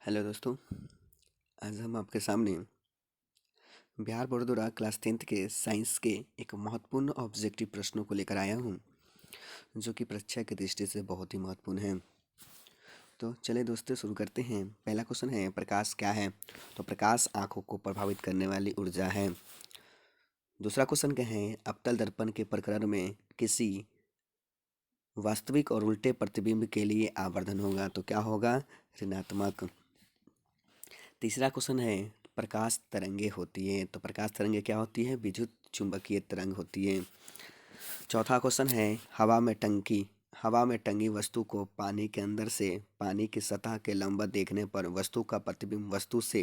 Hello दोस्तों। आज हम आपके सामने बिहार बोर्ड द्वारा क्लास 10th के साइंस के एक महत्वपूर्ण ऑब्जेक्टिव प्रश्नों को लेकर आया हूँ, जो कि परीक्षा की दृष्टि से बहुत ही महत्वपूर्ण है। तो चलिए दोस्तों शुरू करते हैं। पहला क्वेश्चन है, प्रकाश क्या है? तो प्रकाश आंखों को प्रभावित करने वाली ऊर्जा है। दूसरा क्वेश्चन क्या है, अवतल दर्पण के प्रकरण में किसी वास्तविक और उल्टे प्रतिबिंब के लिए आवर्धन होगा, तो क्या होगा? ऋणात्मक। तीसरा क्वेश्चन है, प्रकाश तरंगे होती है, तो प्रकाश तरंगे क्या होती है? विद्युत चुंबकीय तरंग होती है। चौथा क्वेश्चन है, हवा में टंगी वस्तु को पानी के अंदर से पानी की सतह के लंबवत देखने पर वस्तु का प्रतिबिंब वस्तु से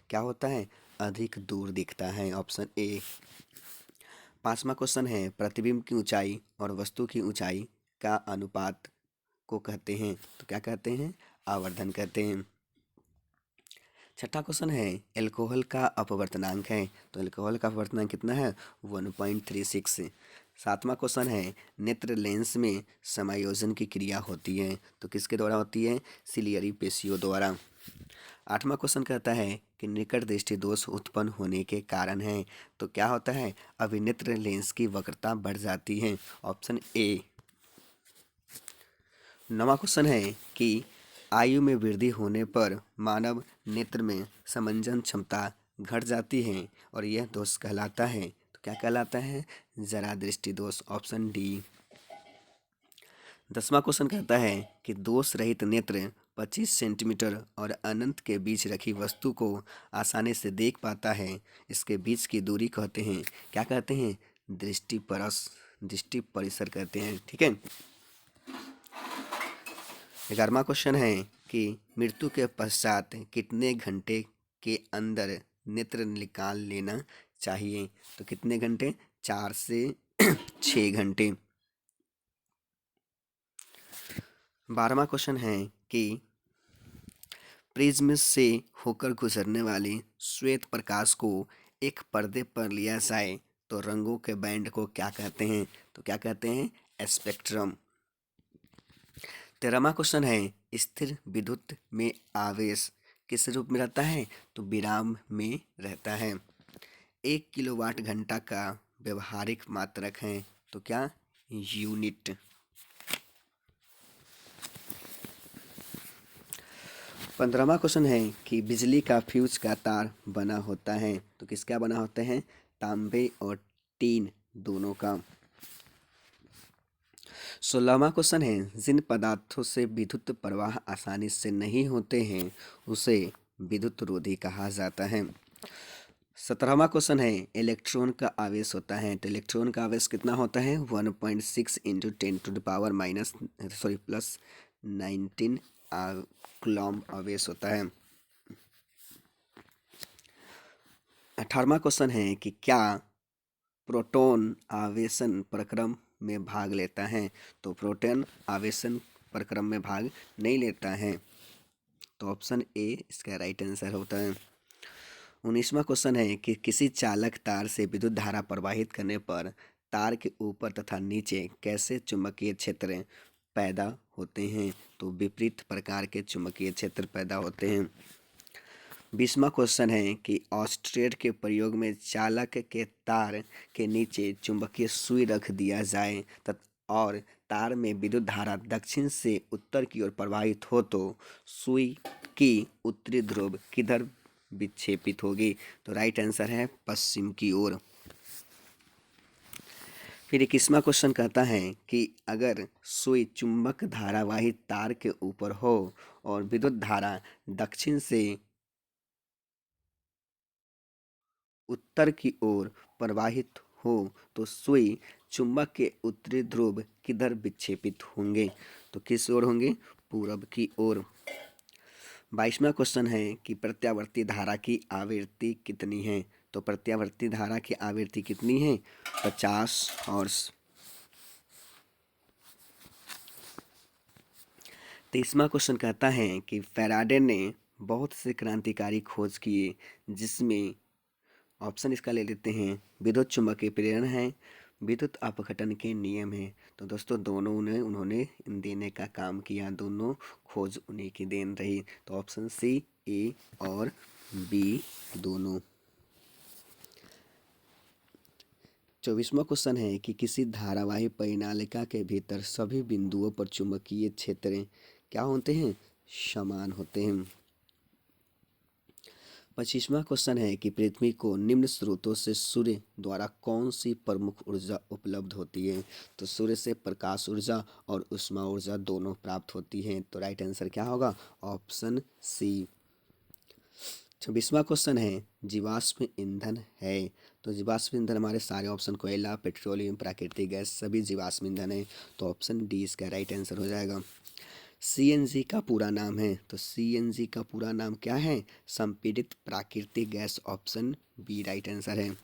क्या होता है? अधिक दूर दिखता है। Option A. पांचवा क्वेश्चन है, प्रतिबिंब की ऊंचाई और वस्तु की ऊंचाई का अनुपात को कहते हैं, तो क्या कहते हैं? आवर्धन कहते हैं। छठा क्वेश्चन है, एल्कोहल का अपवर्तनांक है, तो एल्कोहल का अपवर्तनांक कितना है? 1.36। सातवां क्वेश्चन है, नेत्र लेंस में समायोजन की क्रिया होती है, तो किसके द्वारा होती है? सिलियरी पेशियों द्वारा। आठवां क्वेश्चन कहता है कि निकट दृष्टि दोष उत्पन्न होने के कारण है, तो क्या होता है? अभिनेत्र लेंस की वक्रता बढ़ जाती है। Option A. नवा क्वेश्चन है कि आयु में वृद्धि होने पर मानव नेत्र में समंजन क्षमता घट जाती है और यह दोष कहलाता है, तो क्या कहलाता है? जरा दृष्टि दोष। Option D. 10वां क्वेश्चन कहता है कि दोष रहित नेत्र 25 सेंटीमीटर और अनंत के बीच रखी वस्तु को आसानी से देख पाता है, इसके बीच की दूरी कहते हैं, क्या कहते हैं? दृष्टि परिसर कहते हैं। ठीक है। 11वां क्वेश्चन है कि मृत्यु के पश्चात कितने घंटे के अंदर नेत्र निकाल लेना चाहिए, तो कितने घंटे? 4 से 6 घंटे। 12वां क्वेश्चन है कि प्रिज्म से होकर गुजरने वाले श्वेत प्रकाश को एक पर्दे पर लिया जाए तो रंगों के बैंड को क्या कहते हैं, तो क्या कहते हैं? स्पेक्ट्रम। 13वां क्वेश्चन है, स्थिर विद्युत में आवेश किस रूप में रहता है, तो विराम में रहता है। 1 किलोवाट घंटा का व्यवहारिक मात्रक है, तो क्या? यूनिट। 15वां क्वेश्चन है कि बिजली का फ्यूज का तार बना होता है, तो किसका बना होता है? तांबे और टीन दोनों का। 16वां क्वेश्चन है, जिन पदार्थों से विद्युत प्रवाह आसानी से नहीं होते हैं उसे विद्युत रोधी कहा जाता है। 17वां क्वेश्चन है, इलेक्ट्रॉन का आवेश होता है, तो इलेक्ट्रॉन का आवेश कितना होता है? 1.6 into 10 to the power plus 19 coulomb आवेश होता है। 18वां क्वेश्चन है कि क्या प्रोटॉन आवेशन प्रक्रम में भाग लेता है, तो प्रोटॉन आवेशन प्रक्रम में भाग नहीं लेता है, तो ऑप्शन ए इसका राइट आंसर होता है। 19वां क्वेश्चन है कि किसी चालक तार से विद्युत धारा प्रवाहित करने पर तार के ऊपर तथा नीचे कैसे चुंबकीय क्षेत्र पैदा होते हैं, तो विपरीत प्रकार के चुंबकीय क्षेत्र पैदा होते हैं। 20वां क्वेश्चन है कि ऑस्ट्रेट के प्रयोग में चालक के तार के नीचे चुंबकीय सुई रख दिया जाए और तार में विद्युत धारा दक्षिण से उत्तर की ओर प्रवाहित हो तो सुई की उत्तरी ध्रुव किधर विक्षेपित होगी, तो राइट आंसर है पश्चिम की ओर। फिर 21वां क्वेश्चन कहता है कि अगर सुई चुंबक धारावाही तार के ऊपर हो और विद्युत धारा दक्षिण से उत्तर की ओर प्रवाहित हो तो सुई चुंबक के उत्तरी ध्रुव किधर विक्षेपित होंगे, तो किस ओर होंगे? पूरब की ओर। 22वां क्वेश्चन है कि प्रत्यावर्ती धारा की आवृत्ति कितनी है, तो प्रत्यावर्ती धारा की आवृत्ति कितनी है? 50 हर्ट्ज। 23वां क्वेश्चन कहता है कि फैराडे ने बहुत से क्रांतिकारी खोज किए, जिसमें ऑप्शन इसका ले लेते हैं, विद्युत चुम्बकीय प्रेरण है, विद्युत अपघटन के नियम हैं। तो दोस्तों दोनों ने उन्होंने देने का काम किया, दोनों खोज उन्हीं की देन रही। तो ऑप्शन सी, ए और बी दोनों। 24वां क्वेश्चन है कि किसी धारावाही परिनालिका के भीतर सभी बिंदुओं पर चुंबकीय क्षेत्र क्या होते हैं? समान होते हैं। 25वां क्वेश्चन है कि पृथ्वी को निम्न स्रोतों से सूर्य द्वारा कौन सी प्रमुख ऊर्जा उपलब्ध होती है? तो सूर्य से प्रकाश ऊर्जा और ऊष्मा ऊर्जा दोनों प्राप्त होती हैं। तो राइट आंसर क्या होगा? Option C. 26वां क्वेश्चन है जीवाश्म ईंधन है। तो जीवाश्म ईंधन हमारे सारे ऑप्शन कोयला, पेट्रोलियम, प्राकृतिक गैस सभी जीवाश्म ईंधन है। तो ऑप्शन डी इसका राइट आंसर हो जाएगा। सीएनजी का पूरा नाम है। तो सीएनजी का पूरा नाम क्या है? संपीड़ित प्राकृतिक gas. Option B right answer है।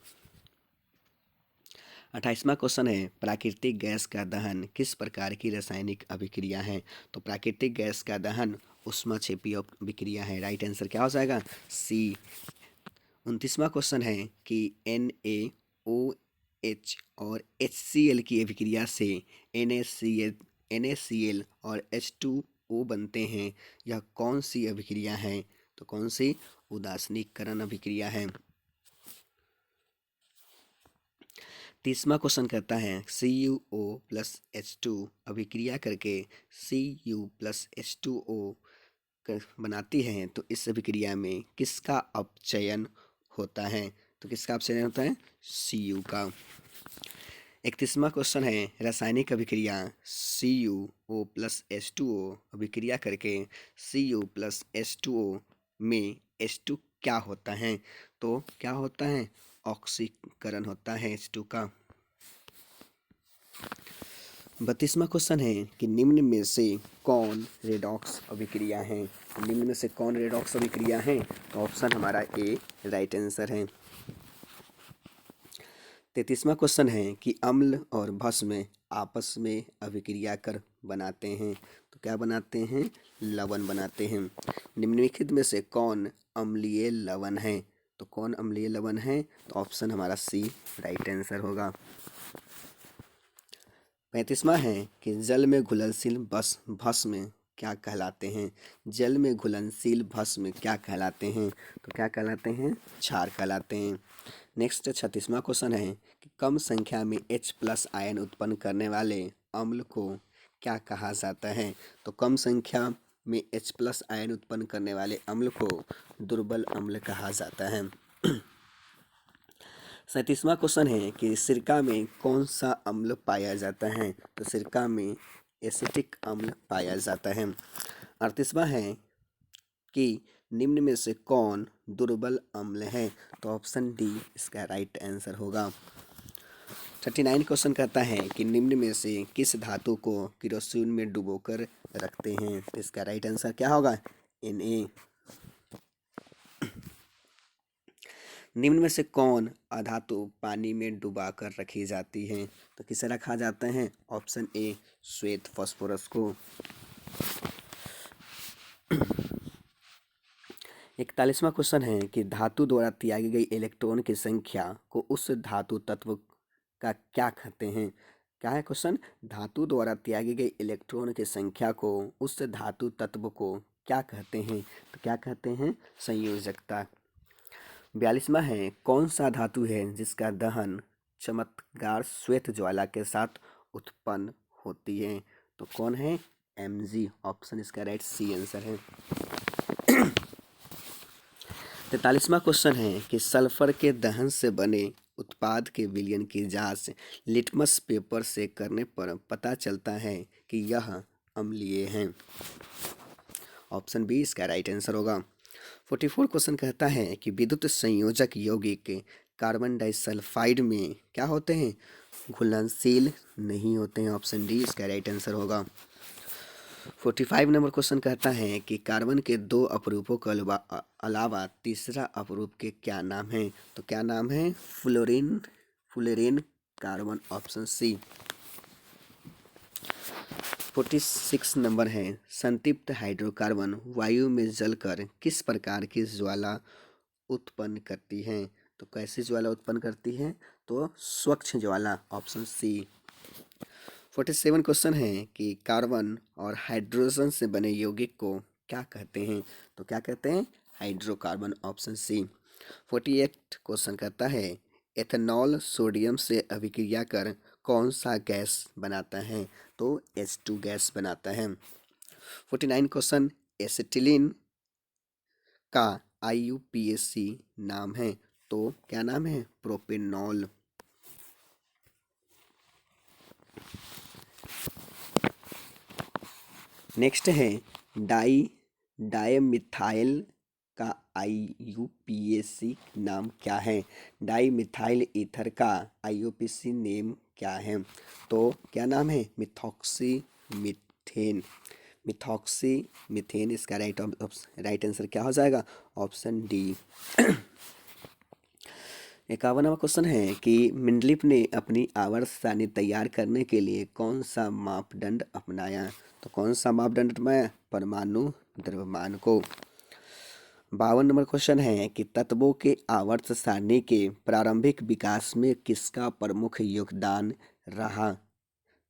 28वां क्वेश्चन है प्राकृतिक गैस का दहन किस प्रकार की रासायनिक अभिक्रिया है? तो प्राकृतिक गैस का दहन ऊष्माक्षेपी अभिक्रिया है। राइट आंसर क्या हो जाएगा? सी। 29वां क्वेश्चन है कि NaOH और HCl की अभिक्रिया से NaCl और H2O बनते हैं। यह कौन सी अभिक्रिया है? तो कौन सी? उदासीनीकरण अभिक्रिया है। 30वां क्वेश्चन कहता है CuO प्लस H2 अभिक्रिया करके Cu+H2O बनाती है। तो इस अभिक्रिया में किसका अपचयन होता है? तो किसका अपचयन होता है? Cu का। 31वां क्वेश्चन है रासायनिक अभिक्रिया CuO+H2O अभिक्रिया करके Cu+H2O में H2 क्या होता है? तो क्या होता है? ऑक्सीकरण होता है H2 का। 32वां क्वेश्चन है कि निम्न में से कौन रेडॉक्स अभिक्रिया है? निम्न में से कौन रेडॉक्स अभिक्रिया है? तो ऑप्शन हमारा ए राइट आंसर है। 33वां क्वेश्चन है कि अम्ल और भस्म आपस में अभिक्रिया कर बनाते हैं। तो क्या बनाते हैं? लवण बनाते हैं। निम्नलिखित में से कौन अम्लीय लवण है? तो कौन अम्लीय लवण है? तो ऑप्शन हमारा सी राइट आंसर होगा। 35वां है कि जल में घुलनशील भस्म क्या कहलाते हैं? जल में घुलनशील भस्म क्या कहलाते हैं? तो क्या कहलाते हैं? क्षार कहलाते हैं। नेक्स्ट 36वां क्वेश्चन है कि कम संख्या में H+ आयन उत्पन्न करने वाले अम्ल को क्या कहा जाता है? तो कम संख्या में H+ आयन उत्पन्न करने वाले अम्ल को दुर्बल अम्ल कहा जाता है। 37वां क्वेश्चन है कि सिरका में कौन सा अम्ल पाया जाता है? तो सिरका में एसिटिक अम्ल पाया जाता है। 38वां है कि निम्न में से कौन दुर्बल अम्ल है? तो ऑप्शन डी इसका राइट आंसर होगा। 39 क्वेश्चन कहता है कि निम्न में से किस धातु को केरोसिन में डुबोकर रखते हैं? तो इसका राइट आंसर क्या होगा? Na। निम्न में से कौन अधातु पानी में डुबाकर रखी जाती है? तो किसे रखा जाता है? ऑप्शन ए श्वेत फास्फोरस को। 41वां क्वेश्चन है कि धातु द्वारा त्यागी गई इलेक्ट्रॉन की संख्या को उस धातु तत्व का क्या कहते हैं? क्या है क्वेश्चन? धातु द्वारा त्यागी गई इलेक्ट्रॉन की संख्या को उस धातु तत्व को क्या कहते हैं? तो क्या कहते हैं? संयोजकता। 42वां है कौन सा धातु है जिसका दहन चमत्कार श्वेत ज्वाला के साथ उत्पन्न होती है? तो कौन है? Mg। ऑप्शन इसका राइट सी आंसर है। 43वां क्वेश्चन है कि सल्फर के दहन से बने उत्पाद के विलयन की जांच लिटमस पेपर से करने पर पता चलता है कि यह अम्लीय है। ऑप्शन बी इसका राइट आंसर होगा। 44 क्वेश्चन कहता है कि विद्युत संयोजक यौगिक कार्बन डाइसल्फाइड में क्या होते हैं? घुलनशील नहीं होते हैं। ऑप्शन डी इसका राइट आंसर होगा। 45 नंबर क्वेश्चन कहता है कि कार्बन के 2 अपरूपों के अलावा तीसरा अपरूप के क्या नाम है? तो क्या नाम है? Fluorine carbon. Option C. 46 number है संतृप्त हाइड्रोकार्बन वायु में जलकर किस प्रकार की ज्वाला उत्पन्न करती है? तो कैसी ज्वाला उत्पन्न करती है? तो स्वच्छ ज्वाला, ऑप्शन सी। 47 क्वेश्चन है कि कार्बन और हाइड्रोजन से बने यौगिक को क्या कहते हैं? तो क्या कहते हैं? Hydrocarbon, option C. 48 क्वेश्चन कहता है एथेनॉल सोडियम से अभिक्रिया कर कौन सा गैस बनाता है? तो H2 गैस बनाता है। 49 क्वेश्चन एसिटिलीन का IUPAC नाम है, तो क्या नाम है? प्रोपेनॉल। नेक्स्ट है डाईमिथाइल का IUPAC नाम क्या है? डाईमिथाइल ईथर का IUPAC नेम क्या है? तो क्या नाम है? Methoxy methane. मिथॉक्सी मीथेन इसका राइट आंसर क्या हो जाएगा? Option D. 51वां क्वेश्चन है कि मेंडलीफ ने अपनी आवर्त सारणी तैयार करने के लिए कौन सा मापदंड अपनाया? तो कौन सा मापदंड अपनाया? परमाणु द्रव्यमान को। 52 नंबर क्वेश्चन है कि तत्वों के आवर्त सारणी के प्रारंभिक विकास में किसका प्रमुख योगदान रहा?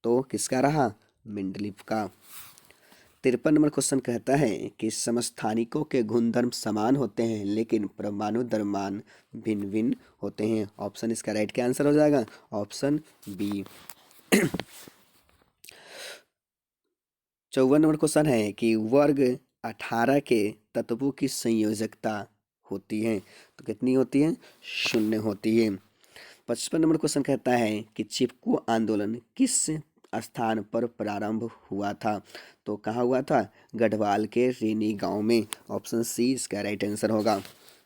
तो किसका रहा? मेंडलीफ का। 53 नंबर क्वेश्चन कहता है कि समस्थानिकों के गुणधर्म समान होते हैं लेकिन परमाणु द्रव्यमान भिन्न भिन्न होते हैं। ऑप्शन इसका राइट क्या आंसर हो जाएगा? Option B. 54 नंबर क्वेश्चन है कि वर्ग 18 के तत्वों की संयोजकता होती है, तो कितनी होती है? 0 होती है। 55 नंबर क्वेश्चन कहता है कि चिपको आंदोलन किस स्थान पर प्रारंभ हुआ था? तो कहाँ हुआ था? गढ़वाल के रेनी गांव में। ऑप्शन सी इसका राइट आंसर होगा।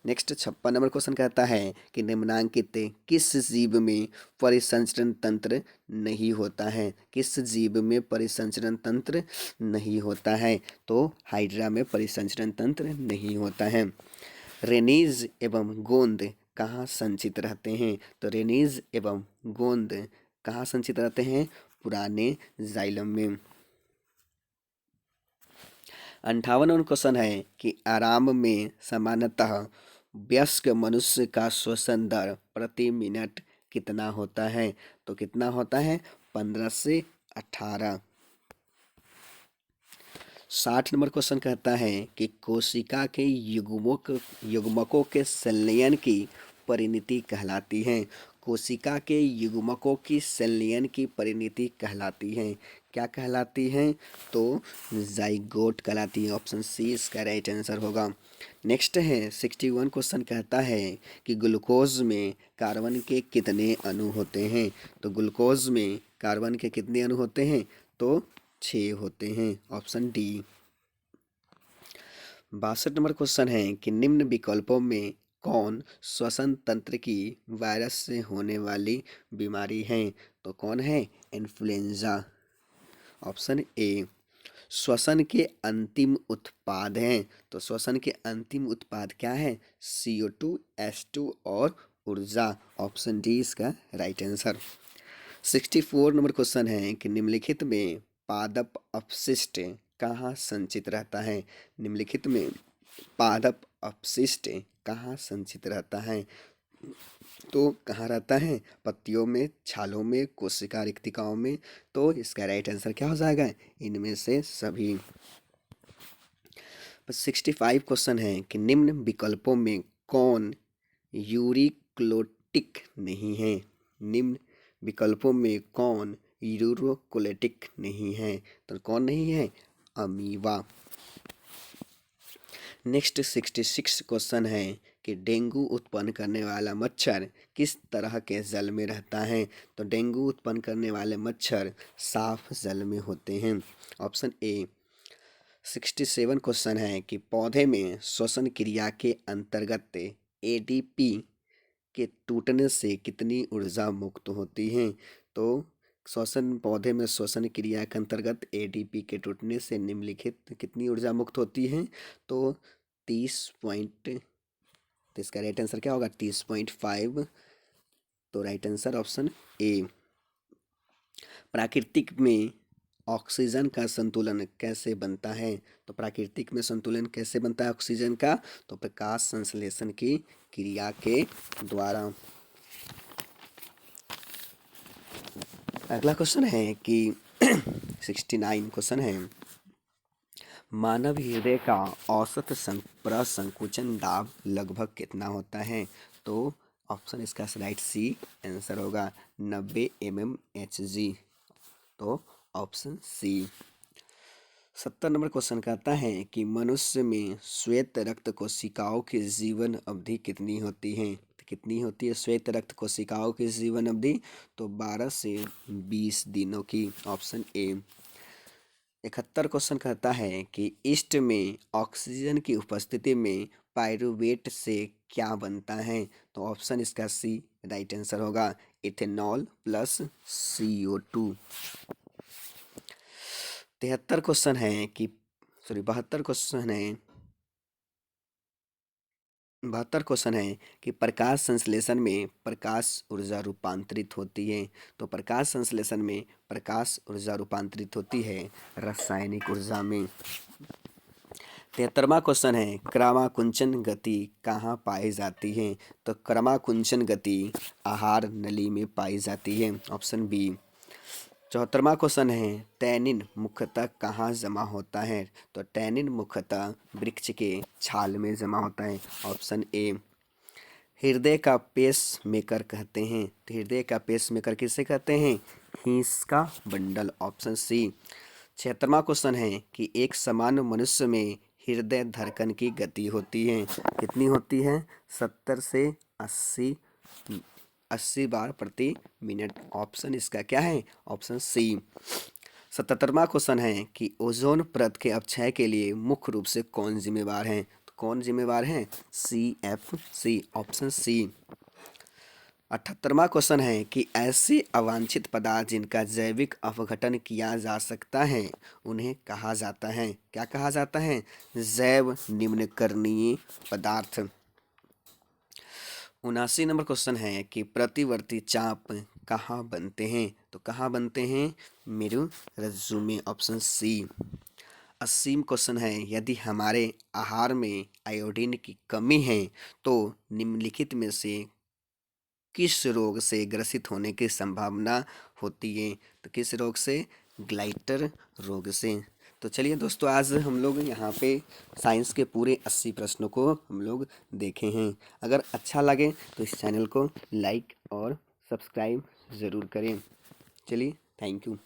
नेक्स्ट 56 नंबर क्वेश्चन कहता है कि निम्नांकित किस जीव में परिसंचरण तंत्र नहीं होता है? किस जीव में परिसंचरण तंत्र नहीं होता है? तो हाइड्रा में परिसंचरण तंत्र नहीं होता है। रेनीज एवं गोंद कहाँ संचित रहते हैं? तो रेनीज एवं गोंद कहाँ संचित रहते हैं? पुराने जाइलम में। 58वां क्वेश्चन है कि आराम में सामान्यतः वयस्क मनुष्य का श्वसन दर प्रति मिनट कितना होता है? तो कितना होता है? 15 से 18। 60 नंबर क्वेश्चन कहता है कि कोशिका के युग्मकों के संलयन की परिणति कहलाती है। कोशिका के युग्मकों की संलयन की परिणति कहलाती है। क्या कहलाती है? तो जाइगोट कहलाती है। ऑप्शन सी इसका राइट आंसर होगा। नेक्स्ट है 61 क्वेश्चन कहता है कि ग्लूकोज में कार्बन के कितने अणु होते हैं? तो ग्लूकोज में कार्बन के कितने अणु होते हैं? तो 6 होते हैं। Option D. 62 नंबर क्वेश्चन है कि निम्न विकल्पों में कौन श्वसन तंत्र की वायरस से होने वाली बीमारी है? तो कौन है? इन्फ्लुएंजा। Option A. श्वसन के अंतिम उत्पाद हैं, तो श्वसन के अंतिम उत्पाद क्या है? CO2, H2 और ऊर्जा। ऑप्शन डी इसका राइट आंसर। 64 नंबर क्वेश्चन है कि निम्नलिखित में पादप अपशिष्ट कहाँ संचित रहता है? निम्नलिखित में पादप अपशिष्ट कहाँ संचित रहता है? तो कहाँ रहता है? पत्तियों में, छालों में, कोशिका रिक्तिकाओं में। तो इसका राइट आंसर क्या हो जाएगा? इनमें से सभी। 65 क्वेश्चन है कि निम्न विकल्पों में कौन यूरिक्लोटिक नहीं है? निम्न विकल्पों में कौन यूरोकोलेटिक नहीं है? तो कौन नहीं है? अमीबा। नेक्स्ट 66 क्वेश्चन है कि डेंगू उत्पन्न करने वाला मच्छर किस तरह के जल में रहता है? तो डेंगू उत्पन्न करने वाले मच्छर साफ जल में होते हैं। Option A. 67 क्वेश्चन है कि पौधे में श्वसन क्रिया के अंतर्गत ADP के टूटने से कितनी ऊर्जा मुक्त होती है? तो पौधे में श्वसन क्रिया के अंतर्गत ADP के टूटने से निम्नलिखित कितनी ऊर्जा मुक्त होती है? तो 30 पॉइंट। तो इसका राइट आंसर क्या होगा? 30.5। तो राइट आंसर ऑप्शन ए। प्राकृतिक में ऑक्सीजन का संतुलन कैसे बनता है? तो प्राकृतिक में संतुलन कैसे बनता है ऑक्सीजन का? तो प्रकाश संश्लेषण की क्रिया के द्वारा। अगला क्वेश्चन है कि 69 क्वेश्चन है, मानव हृदय का औसत प्रसंकुचन दाब लगभग कितना होता है? तो ऑप्शन इसका राइट सी आंसर होगा 90 mmHg। तो ऑप्शन सी। 70 नंबर क्वेश्चन कहता है कि मनुष्य में श्वेत रक्त कोशिकाओं की जीवन अवधि कितनी होती है? तो कितनी होती है श्वेत रक्त कोशिकाओं की जीवन अवधि? तो 12 से 20 दिनों की। Option A. 71 क्वेश्चन कहता है कि ईस्ट में ऑक्सीजन की उपस्थिति में पायरुवेट से क्या बनता है? तो ऑप्शन इसका सी राइट आंसर होगा, इथेनॉल प्लस CO2। 73 क्वेश्चन है कि 72 क्वेश्चन है, 72 क्वेश्चन है कि प्रकाश संश्लेषण में प्रकाश ऊर्जा रूपांतरित होती है। तो प्रकाश संश्लेषण में प्रकाश ऊर्जा रूपांतरित होती है रासायनिक ऊर्जा में। 73वां क्वेश्चन है, क्रमाकुंचन गति कहाँ पाई जाती है? तो क्रमाकुंचन गति आहार नली में पाई जाती है। Option B. 74वां क्वेश्चन है, टैनिन मुख्यतः कहाँ जमा होता है? तो टैनिन मुख्यतः वृक्ष के छाल में जमा होता है। Option A. हृदय का पेस मेकर कहते हैं। तो हृदय का पेस मेकर किसे कहते हैं? हिंस का बंडल। Option C. 76वां क्वेश्चन है कि एक सामान्य मनुष्य में हृदय धड़कन की गति होती है, कितनी होती है? 70 से 80 बार प्रति मिनट। ऑप्शन इसका क्या है? Option C. 77वां क्वेश्चन है कि ओजोन परत के अपक्षय के लिए मुख्य रूप से कौन जिम्मेवार है? तो कौन जिम्मेवार है? CFC। Option C. 78वां क्वेश्चन है कि ऐसे अवांछित पदार्थ जिनका जैविक अपघटन किया जा सकता है उन्हें कहा जाता है? क्या कहा जाता है? जैव निम्नकरणीय पदार्थ। 79 नंबर क्वेश्चन है कि प्रतिवर्ती चाप कहाँ बनते हैं? तो कहाँ बनते हैं? मेरुरज्जु में। Option C. 80 क्वेश्चन है, यदि हमारे आहार में आयोडीन की कमी है तो निम्नलिखित में से किस रोग से ग्रसित होने की संभावना होती है? तो किस रोग से? ग्लाइटर रोग से। तो चलिए दोस्तों, आज हम लोग यहाँ पे साइंस के पूरे 80 प्रश्नों को हम लोग देखे हैं। अगर अच्छा लगे तो इस चैनल को लाइक और सब्सक्राइब ज़रूर करें। चलिए, थैंक यू।